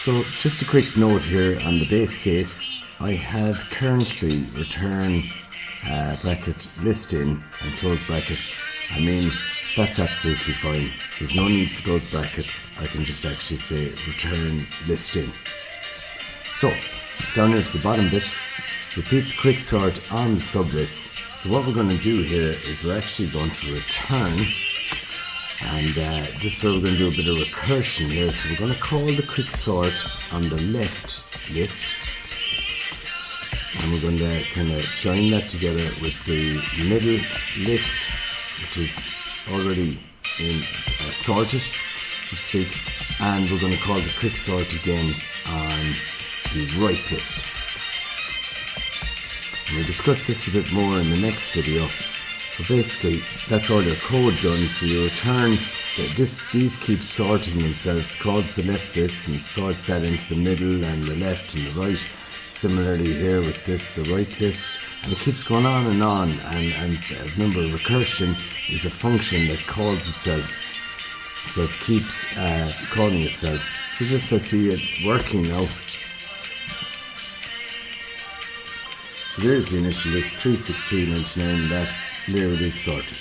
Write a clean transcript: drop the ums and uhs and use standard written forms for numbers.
So just a quick note here on the base case. I have currently return bracket list in and close bracket. I mean, that's absolutely fine. There's no need for those brackets. I can just actually say return list in. So down here to the bottom bit, repeat the quicksort on the sublist. So what we're going to do here is we're actually going to return, and this is where we're going to do a bit of recursion here. So we're going to call the quicksort on the left list, and we're going to kind of join that together with the middle list, which is already in sorted, so to speak, and we're going to call the quicksort again on the right list. And we'll discuss this a bit more in the next video. But basically, that's all your code done. So you return these keep sorting themselves, calls the left list and sorts that into the middle and the left and the right. Similarly here with this, the right list, and it keeps going on and on. And remember, recursion is a function that calls itself, so it keeps calling itself. So just let's see it working now. So there's the initial list, 363.99, and there it is sorted.